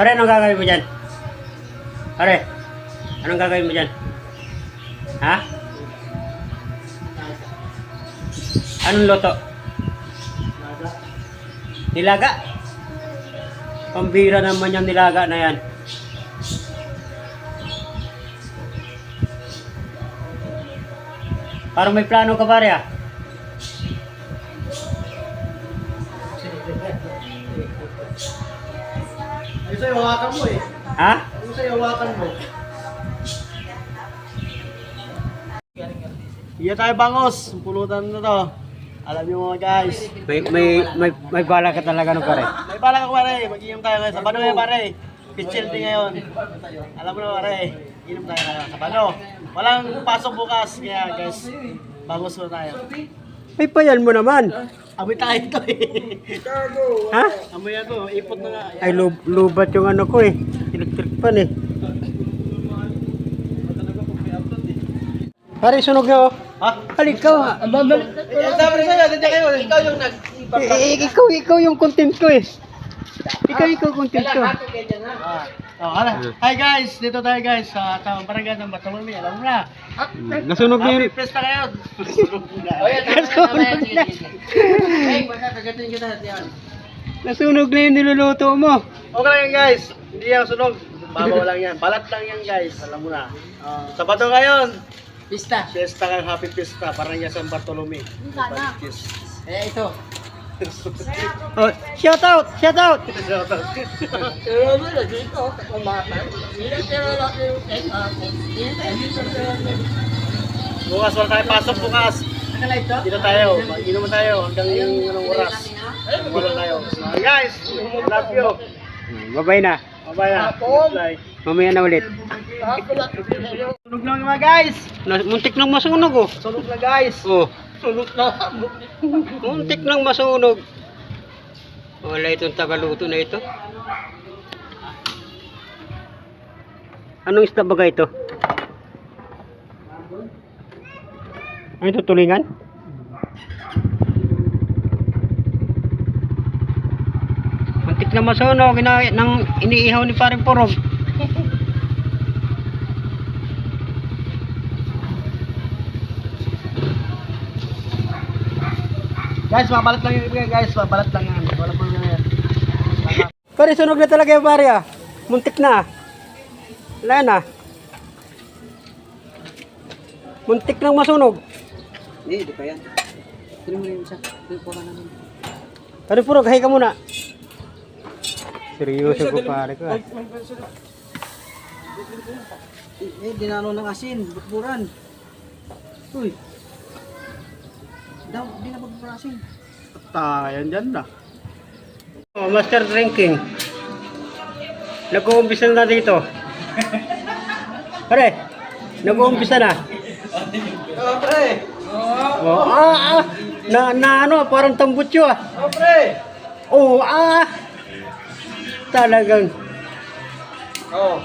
Pare, anong gagawin mo dyan? Pare, anong gagawin mo dyan? Ha? Anong loto? Nilaga? Pambira naman yung nilaga na yan. Parang may plano ka pare ah. Ay, sa'yo, hawakan mo eh. Ha? Ay, sa'yo, hawakan mo. Iya tayo bangos. Pulutan na to. Alam niyo mga guys. May bala ka talaga no pare. May bala ka pare. Mag-inom tayo ngayon. Sabado ngayon pare. Pitchil din ngayon. Alam mo na pare. Inom tayo ngayon. Sabado. Walang pasok bukas. Kaya guys, bangos mo tayo. Ay payan mo naman. Amoy tayo ito eh. Ha? Amoy ako. Ipot na nga. Ay lubat yung ano ko eh. Electric pan eh. Pare sunog na oh. Ha? Halik ka ha. Sabi sa'yo, nandiyan kayo. Ikaw yung Ikaw yung content ko eh. Ikaw content ko. Hi guys, dito tayo guys sa tamang barangay ng Batalumi. Alam mo na. Nasunog na Happy yun. Fiesta kayo. Nasunog na yung niluluto mo. Okay lang yan guys. Hindi yan sunog. Babaw lang yan. Balat lang yan guys. Alam mo na. Sabado ngayon. Pista. Fiesta kayo. Happy Fiesta. Barangay San Bartolome. Sana. Eh, ito. Oh, shout out! Shout out! Pero mo na dito, kumatan. Pero lang yung take up. Bukas wala tayo pasok bukas. Dito tayo. Mag-inom tayo hanggang anong oras. Wala tayo. Guys, love you. Babay na. Bye na. Bye. Mamaya na ulit. Sunog lang mga guys. Muntik nang masunog oh. Sunog na guys. Oh, Sunog na. muntik nang masunog. Wala itong tagaluto na ito. Anong isda baga ito? Ano ito, tulingan? Muntik na masunog nang iniihaw ni Paring Porog. Guys, mabalat lang yung ibigay guys. Mabalat lang yan. Wala po yan. Pare, sunog na talaga yung pare ah. Muntik na. Wala na. Muntik nang masunog. Hindi pa yan. Sino mo rin siya? Sino po ka naman? Pare Porog, hay ka muna. Seryoso ko pare ko ah. Dinano ng asin, butburan. Uy. Di na butburan asin. Tayan dyan na. Oh, master drinking. Nag-uumpisa na dito. Pare, nag-uumpisa na. Oh, pre. Oh, na ano, parang tambutso ah. Oh, pre. Oh, talagang. Oh.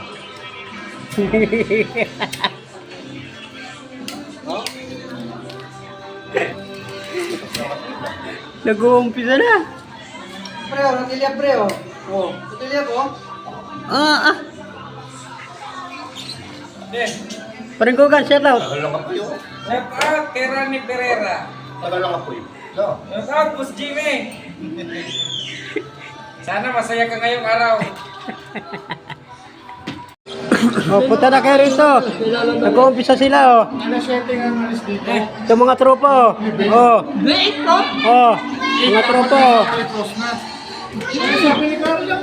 Nag-uumpisa na. Pre, natilya pre, oh. Oh, natilya po. Parang Gogan, shout out. Shout out kay Rani Pereira. Tagalong apoy. No. Shout out Boss Jimmy. Sana masaya ka ngayong araw. Oh, punta na kayo rito. Nag-uumpisa sila oh. Ano setting ang alis dito? Ito mga tropa oh. Oh. Oh, mga tropa oh. Sabi ni Carlo.